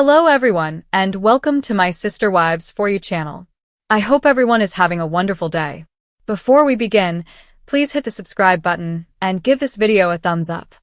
Hello everyone, and welcome to my Sister Wives For You channel. I hope everyone is having a wonderful day. Before we begin, please hit the subscribe button and give this video a thumbs up.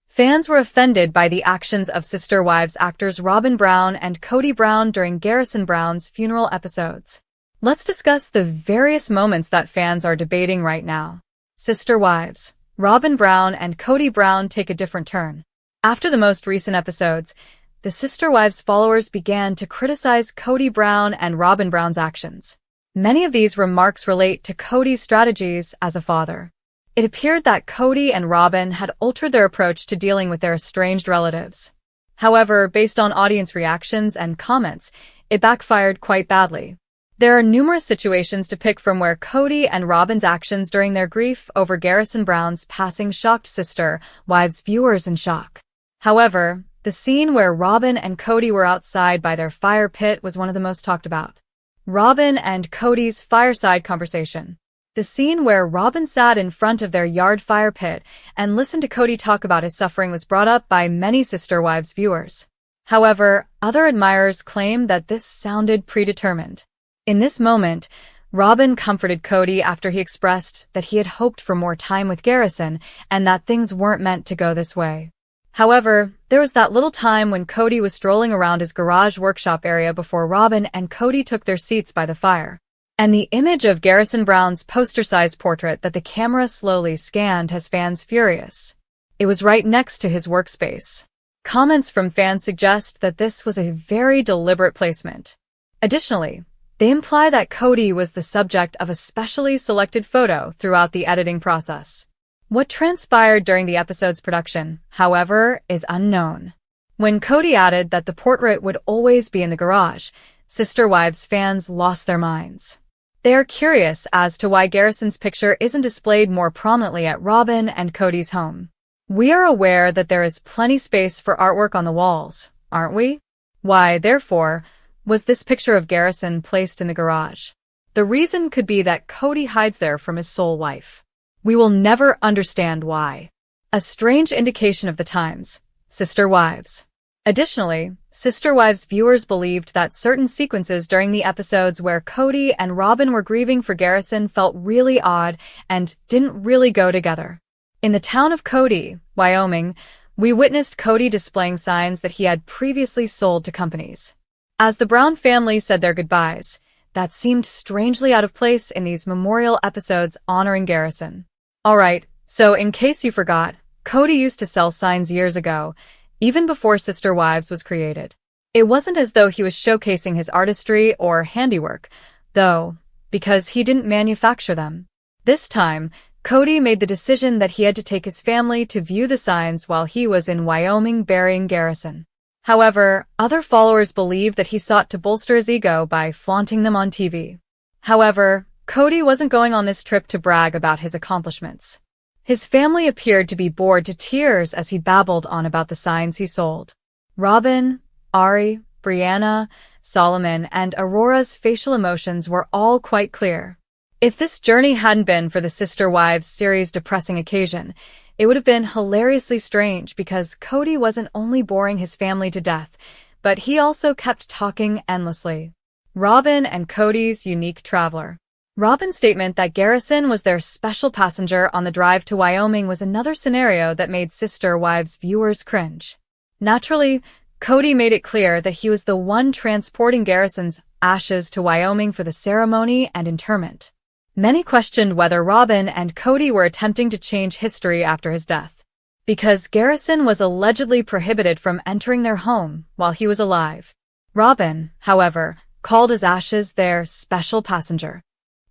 Fans were offended by the actions of Sister Wives actors Robyn Brown and Kody Brown during Garrison Brown's funeral episodes. Let's discuss the various moments that fans are debating right now. Sister Wives, Robyn Brown and Kody Brown take a different turn. After the most recent episodes, the Sister Wives followers began to criticize Kody Brown and Robyn Brown's actions. Many of these remarks relate to Kody's strategies as a father. It appeared that Kody and Robyn had altered their approach to dealing with their estranged relatives. However, based on audience reactions and comments, it backfired quite badly. There are numerous situations to pick from where Kody and Robyn's actions during their grief over Garrison Brown's passing shocked Sister Wives viewers in shock. However, the scene where Robyn and Kody were outside by their fire pit was one of the most talked about. Robyn and Kody's fireside conversation. The scene where Robyn sat in front of their yard fire pit and listened to Kody talk about his suffering was brought up by many Sister Wives viewers. However, other admirers claim that this sounded predetermined. In this moment, Robyn comforted Kody after he expressed that he had hoped for more time with Garrison and that things weren't meant to go this way. However, there was that little time when Kody was strolling around his garage workshop area before Robyn and Kody took their seats by the fire. And the image of Garrison Brown's poster-sized portrait that the camera slowly scanned has fans furious. It was right next to his workspace. Comments from fans suggest that this was a very deliberate placement. Additionally, they imply that Kody was the subject of a specially selected photo throughout the editing process. What transpired during the episode's production, however, is unknown. When Kody added that the portrait would always be in the garage, Sister Wives fans lost their minds. They are curious as to why Garrison's picture isn't displayed more prominently at Robyn and Kody's home. We are aware that there is plenty space for artwork on the walls, aren't we? Why, therefore, was this picture of Garrison placed in the garage? The reason could be that Kody hides there from his soul wife. We will never understand why. A strange indication of the times. Sister Wives. Additionally, Sister Wives viewers believed that certain sequences during the episodes where Kody and Robyn were grieving for Garrison felt really odd and didn't really go together. In the town of Kody, Wyoming, we witnessed Kody displaying signs that he had previously sold to companies. As the Brown family said their goodbyes, that seemed strangely out of place in these memorial episodes honoring Garrison. Alright, so in case you forgot, Kody used to sell signs years ago, even before Sister Wives was created. It wasn't as though he was showcasing his artistry or handiwork, though, because he didn't manufacture them. This time, Kody made the decision that he had to take his family to view the signs while he was in Wyoming burying Garrison. However, other followers believe that he sought to bolster his ego by flaunting them on TV. However, Kody wasn't going on this trip to brag about his accomplishments. His family appeared to be bored to tears as he babbled on about the signs he sold. Robyn, Ari, Brianna, Solomon, and Aurora's facial emotions were all quite clear. If this journey hadn't been for the Sister Wives series' depressing occasion, it would have been hilariously strange because Kody wasn't only boring his family to death, but he also kept talking endlessly. Robyn and Kody's unique traveler. Robyn's statement that Garrison was their special passenger on the drive to Wyoming was another scenario that made Sister Wives viewers cringe. Naturally, Kody made it clear that he was the one transporting Garrison's ashes to Wyoming for the ceremony and interment. Many questioned whether Robyn and Kody were attempting to change history after his death, because Garrison was allegedly prohibited from entering their home while he was alive. Robyn, however, called his ashes their special passenger.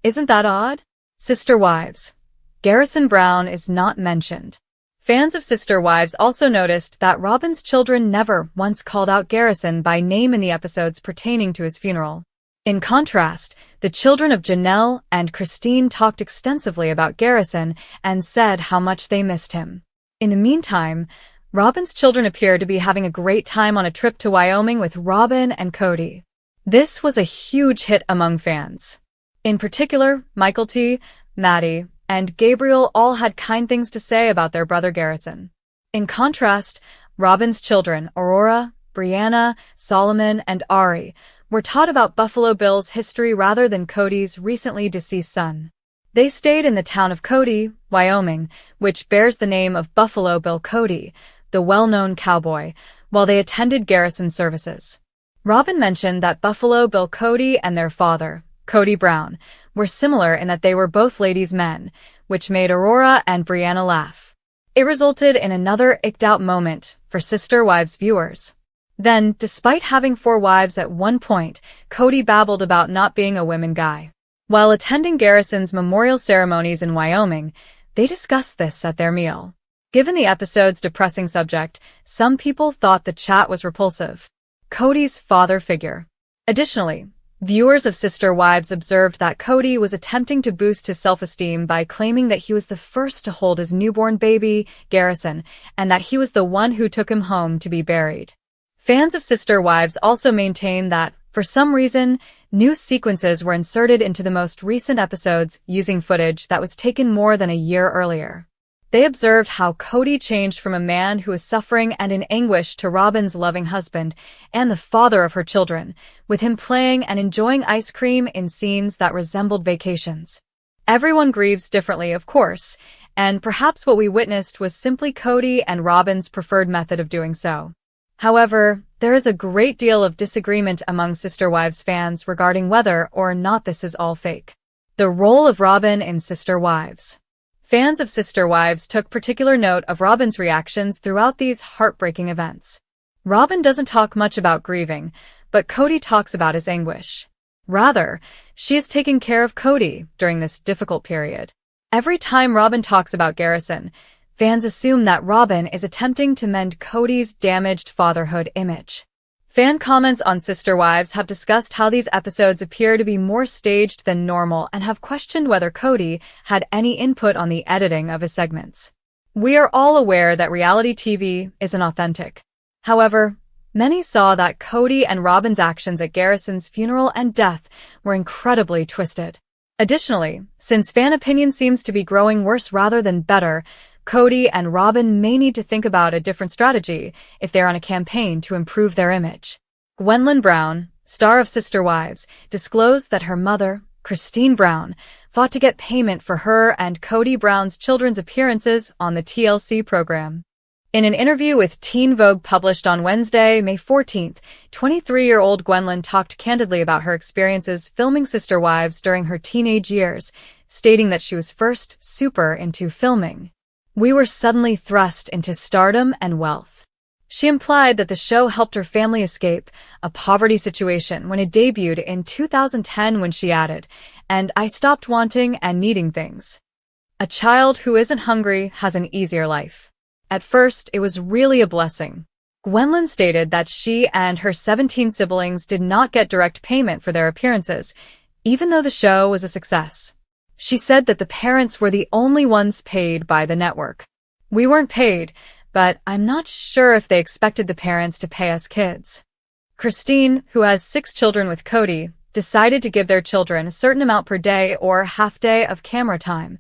Isn't that odd? Sister Wives. Garrison Brown is not mentioned. Fans of Sister Wives also noticed that Robyn's children never once called out Garrison by name in the episodes pertaining to his funeral. In contrast, the children of Janelle and Christine talked extensively about Garrison and said how much they missed him. In the meantime, Robyn's children appear to be having a great time on a trip to Wyoming with Robyn and Kody. This was a huge hit among fans. In particular, Michael T., Maddie, and Gabriel all had kind things to say about their brother Garrison. In contrast, Robyn's children, Aurora, Brianna, Solomon, and Ari were taught about Buffalo Bill's history rather than Kody's recently deceased son. They stayed in the town of Kody, Wyoming, which bears the name of Buffalo Bill Kody, the well-known cowboy, while they attended garrison services. Robyn mentioned that Buffalo Bill Kody and their father, Kody Brown, were similar in that they were both ladies' men, which made Aurora and Brianna laugh. It resulted in another icked-out moment for Sister Wives viewers. Then, despite having 4 wives at one point, Kody babbled about not being a women guy. While attending garrison's memorial ceremonies in Wyoming, they discussed this at their meal. Given the episode's depressing subject, some people thought the chat was repulsive. Kody's father figure. Additionally, viewers of Sister Wives observed that Kody was attempting to boost his self-esteem by claiming that he was the first to hold his newborn baby, Garrison, and that he was the one who took him home to be buried. Fans of Sister Wives also maintain that, for some reason, new sequences were inserted into the most recent episodes using footage that was taken more than a year earlier. They observed how Kody changed from a man who was suffering and in anguish to Robyn's loving husband and the father of her children, with him playing and enjoying ice cream in scenes that resembled vacations. Everyone grieves differently, of course, and perhaps what we witnessed was simply Kody and Robyn's preferred method of doing so. However, there is a great deal of disagreement among Sister Wives fans regarding whether or not this is all fake. The role of Robyn in Sister Wives. Fans of Sister Wives took particular note of Robyn's reactions throughout these heartbreaking events. Robyn doesn't talk much about grieving, but Kody talks about his anguish. Rather, she is taking care of Kody during this difficult period. Every time Robyn talks about Garrison, fans assume that Robyn is attempting to mend Kody's damaged fatherhood image. Fan comments on Sister Wives have discussed how these episodes appear to be more staged than normal and have questioned whether Kody had any input on the editing of his segments. We are all aware that reality TV isn't authentic. However, many saw that Kody and Robyn's actions at Garrison's funeral and death were incredibly twisted. Additionally, since fan opinion seems to be growing worse rather than better, Kody and Robyn may need to think about a different strategy if they're on a campaign to improve their image. Gwendolyn Brown, star of Sister Wives, disclosed that her mother, Christine Brown, fought to get payment for her and Kody Brown's children's appearances on the TLC program. In an interview with Teen Vogue published on Wednesday, May 14th, 23-year-old Gwendolyn talked candidly about her experiences filming Sister Wives during her teenage years, stating that she was first super into filming. "We were suddenly thrust into stardom and wealth." She implied that the show helped her family escape a poverty situation when it debuted in 2010 when she added, "And I stopped wanting and needing things. A child who isn't hungry has an easier life. At first, it was really a blessing." Gwendolyn stated that she and her 17 siblings did not get direct payment for their appearances, even though the show was a success. She said that the parents were the only ones paid by the network. "We weren't paid, but I'm not sure if they expected the parents to pay us kids." Christine, who has 6 children with Kody, decided to give their children a certain amount per day or half-day of camera time.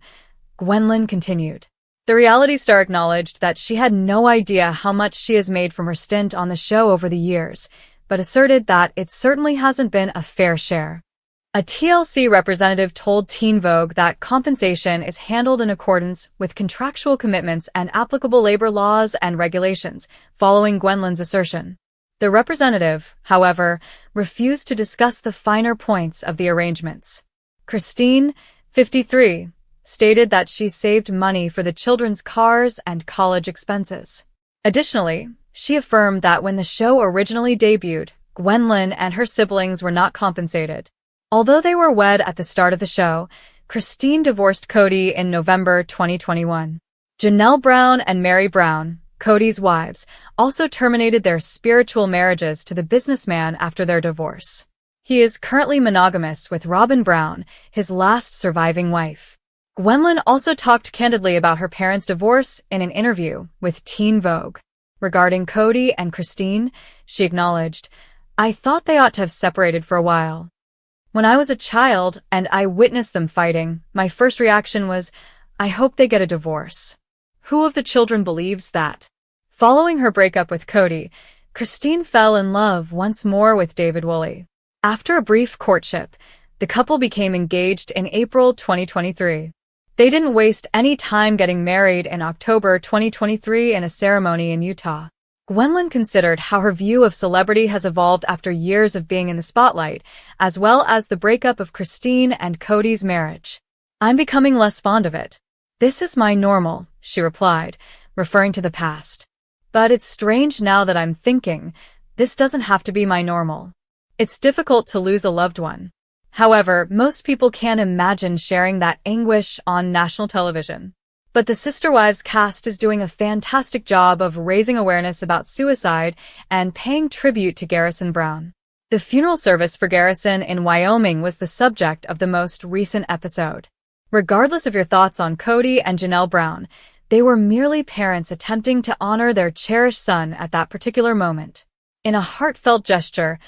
Gwendolyn continued. The reality star acknowledged that she had no idea how much she has made from her stint on the show over the years, but asserted that it certainly hasn't been a fair share. A TLC representative told Teen Vogue that compensation is handled in accordance with contractual commitments and applicable labor laws and regulations, following Gwendolyn's assertion. The representative, however, refused to discuss the finer points of the arrangements. Christine, 53, stated that she saved money for the children's cars and college expenses. Additionally, she affirmed that when the show originally debuted, Gwendolyn and her siblings were not compensated. Although they were wed at the start of the show, Christine divorced Kody in November 2021. Janelle Brown and Meri Brown, Kody's wives, also terminated their spiritual marriages to the businessman after their divorce. He is currently monogamous with Robyn Brown, his last surviving wife. Gwendolyn also talked candidly about her parents' divorce in an interview with Teen Vogue. Regarding Kody and Christine, she acknowledged, "I thought they ought to have separated for a while. When I was a child and I witnessed them fighting, my first reaction was, I hope they get a divorce. Who of the children believes that?" Following her breakup with Kody, Christine fell in love once more with David Woolley. After a brief courtship, the couple became engaged in April 2023. They didn't waste any time getting married in October 2023 in a ceremony in Utah. Gwendolyn considered how her view of celebrity has evolved after years of being in the spotlight, as well as the breakup of Christine and Kody's marriage. "I'm becoming less fond of it. This is my normal," she replied, referring to the past. "But it's strange now that I'm thinking, this doesn't have to be my normal. It's difficult to lose a loved one. However, most people can't imagine sharing that anguish on national television." But the Sister Wives cast is doing a fantastic job of raising awareness about suicide and paying tribute to Garrison Brown. The funeral service for Garrison in Wyoming was the subject of the most recent episode. Regardless of your thoughts on Kody and Janelle Brown, they were merely parents attempting to honor their cherished son at that particular moment. In a heartfelt gesture,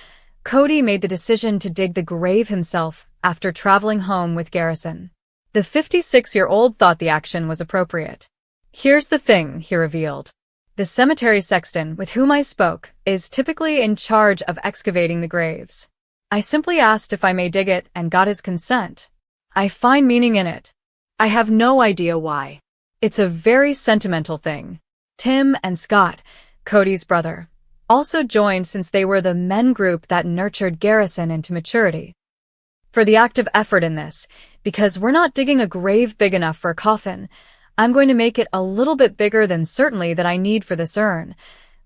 Kody made the decision to dig the grave himself after traveling home with Garrison. The 56-year-old thought the action was appropriate. "Here's the thing," he revealed. "The cemetery sexton with whom I spoke is typically in charge of excavating the graves. I simply asked if I may dig it and got his consent. I find meaning in it. I have no idea why. It's a very sentimental thing." Tim and Scott, Kody's brother, also joined since they were the men group that nurtured Garrison into maturity. "For the active effort in this, because we're not digging a grave big enough for a coffin, I'm going to make it a little bit bigger than certainly that I need for this urn,"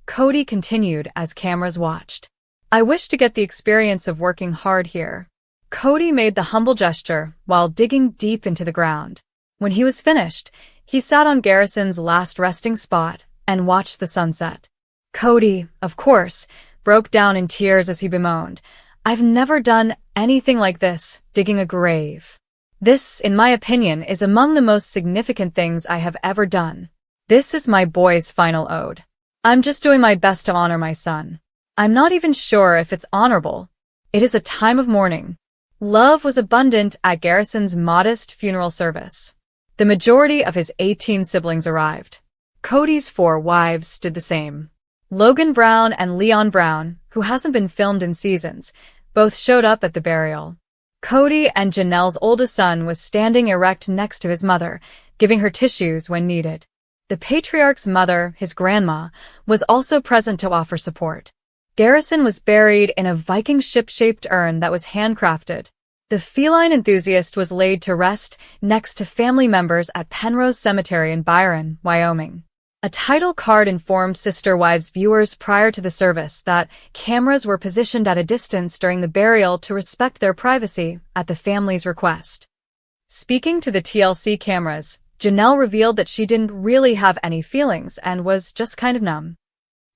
Kody continued as cameras watched. "I wish to get the experience of working hard here." Kody made the humble gesture while digging deep into the ground. When he was finished, he sat on Garrison's last resting spot and watched the sunset. Kody, of course, broke down in tears as he bemoaned, "I've never done anything like this, digging a grave. This, in my opinion, is among the most significant things I have ever done. This is my boy's final ode. I'm just doing my best to honor my son. I'm not even sure if it's honorable. It is a time of mourning." Love was abundant at Garrison's modest funeral service. The majority of his 18 siblings arrived. Kody's 4 wives did the same. Logan Brown and Leon Brown, who hasn't been filmed in seasons, both showed up at the burial. Kody and Janelle's oldest son was standing erect next to his mother, giving her tissues when needed. The patriarch's mother, his grandma, was also present to offer support. Garrison was buried in a Viking ship-shaped urn that was handcrafted. The feline enthusiast was laid to rest next to family members at Penrose Cemetery in Byron, Wyoming. A title card informed Sister Wives viewers prior to the service that cameras were positioned at a distance during the burial to respect their privacy at the family's request. Speaking to the TLC cameras, Janelle revealed that she didn't really have any feelings and was just kind of numb.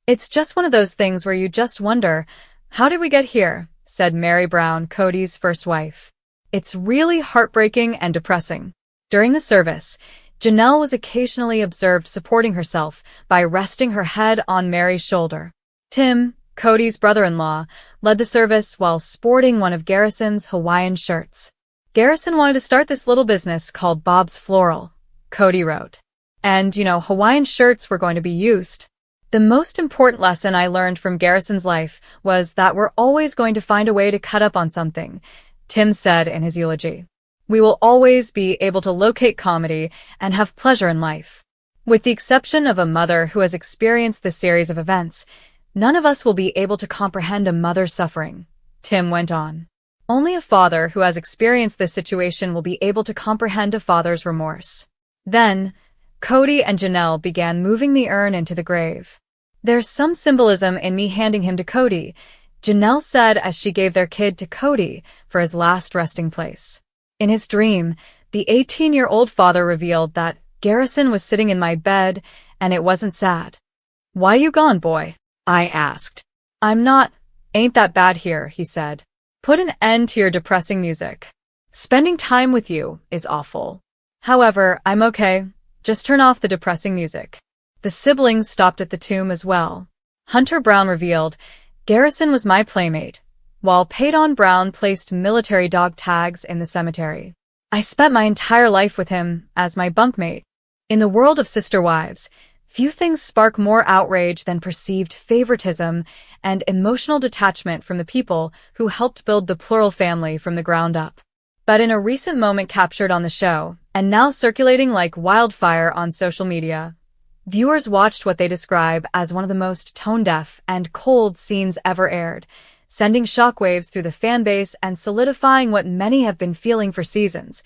"It's just one of those things where you just wonder, how did we get here?" said Meri Brown, Kody's first wife. "It's really heartbreaking and depressing." During the service, Janelle was occasionally observed supporting herself by resting her head on Meri's shoulder. Tim, Kody's brother-in-law, led the service while sporting one of Garrison's Hawaiian shirts. "Garrison wanted to start this little business called Bob's Floral," Kody wrote. "And, Hawaiian shirts were going to be used. The most important lesson I learned from Garrison's life was that we're always going to find a way to cut up on something," Tim said in his eulogy. "We will always be able to locate comedy and have pleasure in life. With the exception of a mother who has experienced this series of events, none of us will be able to comprehend a mother's suffering," Tim went on. "Only a father who has experienced this situation will be able to comprehend a father's remorse." Then, Kody and Janelle began moving the urn into the grave. "There's some symbolism in me handing him to Kody," Janelle said as she gave their kid to Kody for his last resting place. In his dream, the 18-year-old father revealed that Garrison was sitting in my bed and it wasn't sad. "Why you gone, boy?" I asked. "I'm not. Ain't that bad here," he said. "Put an end to your depressing music. Spending time with you is awful. However, I'm okay. Just turn off the depressing music." The siblings stopped at the tomb as well. Hunter Brown revealed, "Garrison was my playmate, while Paydon Brown placed military dog tags in the cemetery. I spent my entire life with him as my bunkmate." In the world of Sister Wives, Few things spark more outrage than perceived favoritism and emotional detachment from the people who helped build the plural family from the ground up. But in a recent moment captured on the show, and now circulating like wildfire on social media, viewers watched what they describe as one of the most tone-deaf and cold scenes ever aired, sending shockwaves through the fanbase and solidifying what many have been feeling for seasons,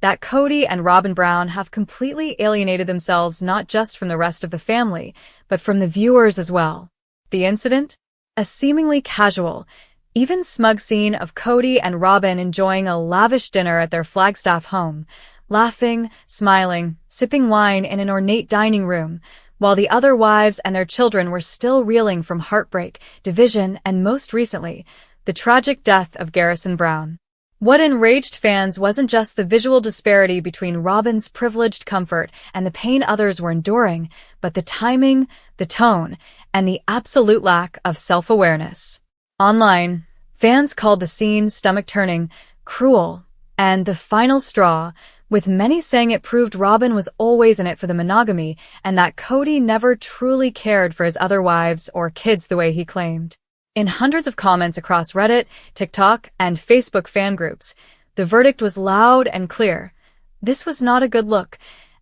that Kody and Robyn Brown have completely alienated themselves not just from the rest of the family, but from the viewers as well. The incident? A seemingly casual, even smug scene of Kody and Robyn enjoying a lavish dinner at their Flagstaff home, laughing, smiling, sipping wine in an ornate dining room, while the other wives and their children were still reeling from heartbreak, division, and most recently, the tragic death of Garrison Brown. What enraged fans wasn't just the visual disparity between Robyn's privileged comfort and the pain others were enduring, but the timing, the tone, and the absolute lack of self-awareness. Online, fans called the scene stomach-turning, cruel, and the final straw, with many saying it proved Robyn was always in it for the monogamy and that Kody never truly cared for his other wives or kids the way he claimed. In hundreds of comments across Reddit, TikTok, and Facebook fan groups, the verdict was loud and clear. This was not a good look,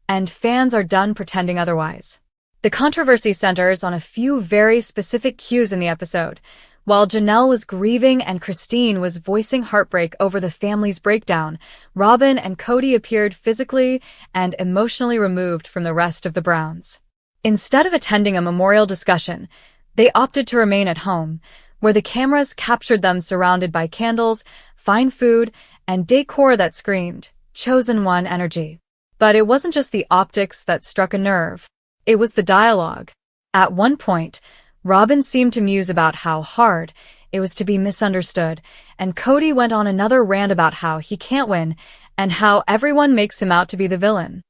and fans are done pretending otherwise. The controversy centers on a few very specific cues in the episode. While Janelle was grieving and Christine was voicing heartbreak over the family's breakdown, Robyn and Kody appeared physically and emotionally removed from the rest of the Browns. Instead of attending a memorial discussion, they opted to remain at home, where the cameras captured them surrounded by candles, fine food, and decor that screamed, Chosen One energy. But it wasn't just the optics that struck a nerve. It was the dialogue. At one point, Robyn seemed to muse about how hard it was to be misunderstood, and Kody went on another rant about how he can't win and how everyone makes him out to be the villain.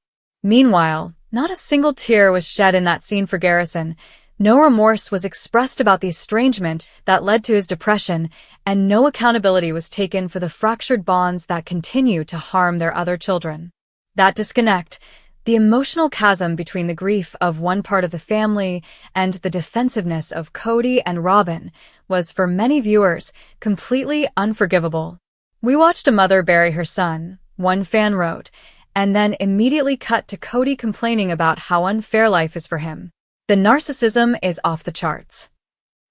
Meanwhile, not a single tear was shed in that scene for Garrison. No remorse was expressed about the estrangement that led to his depression, and no accountability was taken for the fractured bonds that continue to harm their other children. That disconnect, the emotional chasm between the grief of one part of the family and the defensiveness of Kody and Robyn, was for many viewers completely unforgivable. We watched a mother bury her son, one fan wrote, and then immediately cut to Kody complaining about how unfair life is for him. The narcissism is off the charts.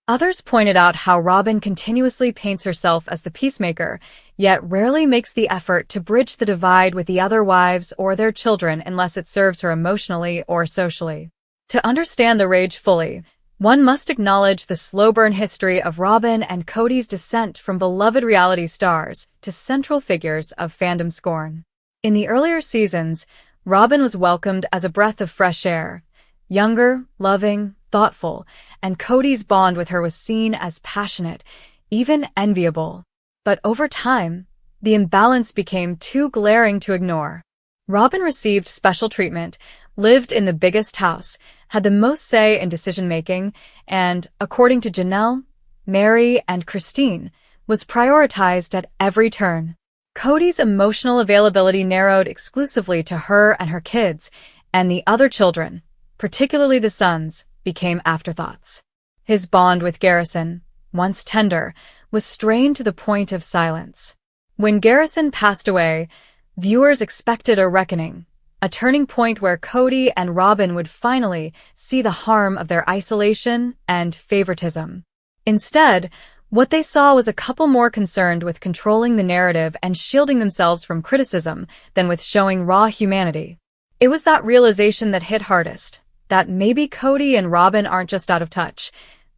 Others pointed out how Robyn continuously paints herself as the peacemaker, yet rarely makes the effort to bridge the divide with the other wives or their children unless it serves her emotionally or socially. To understand the rage fully, one must acknowledge the slow-burn history of Robyn and Kody's descent from beloved reality stars to central figures of fandom scorn. In the earlier seasons, Robyn was welcomed as a breath of fresh air. Younger, loving, thoughtful, and Kody's bond with her was seen as passionate, even enviable. But over time, the imbalance became too glaring to ignore. Robyn received special treatment, lived in the biggest house, had the most say in decision-making, and, according to Janelle, Meri, and Christine, was prioritized at every turn. Kody's emotional availability narrowed exclusively to her and her kids, and the other children, particularly the sons, became afterthoughts. His bond with Garrison, once tender, was strained to the point of silence. When Garrison passed away, viewers expected a reckoning, a turning point where Kody and Robyn would finally see the harm of their isolation and favoritism. Instead, what they saw was a couple more concerned with controlling the narrative and shielding themselves from criticism than with showing raw humanity. It was that realization that hit hardest. That maybe Kody and Robyn aren't just out of touch.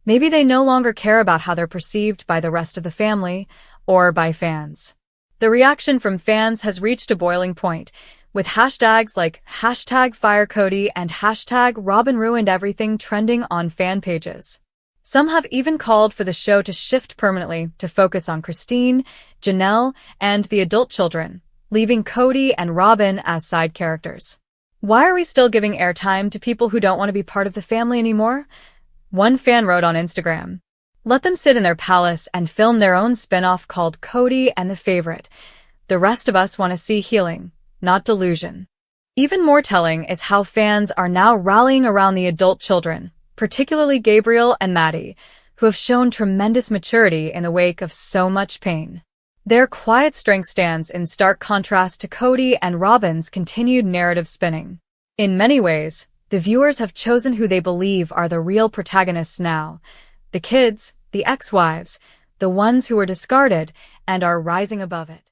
Maybe they no longer care about how they're perceived by the rest of the family or by fans. The reaction from fans has reached a boiling point, with hashtags like #FireKody and #RobynRuinedEverything trending on fan pages. Some have even called for the show to shift permanently to focus on Christine, Janelle, and the adult children, leaving Kody and Robyn as side characters. Why are we still giving airtime to people who don't want to be part of the family anymore? One fan wrote on Instagram, "Let them sit in their palace and film their own spin-off called Kody and the Favorite. The rest of us want to see healing, not delusion." Even more telling is how fans are now rallying around the adult children, particularly Gabriel and Maddie, who have shown tremendous maturity in the wake of so much pain. Their quiet strength stands in stark contrast to Kody and Robyn's continued narrative spinning. In many ways, the viewers have chosen who they believe are the real protagonists now. The kids, the ex-wives, the ones who were discarded and are rising above it.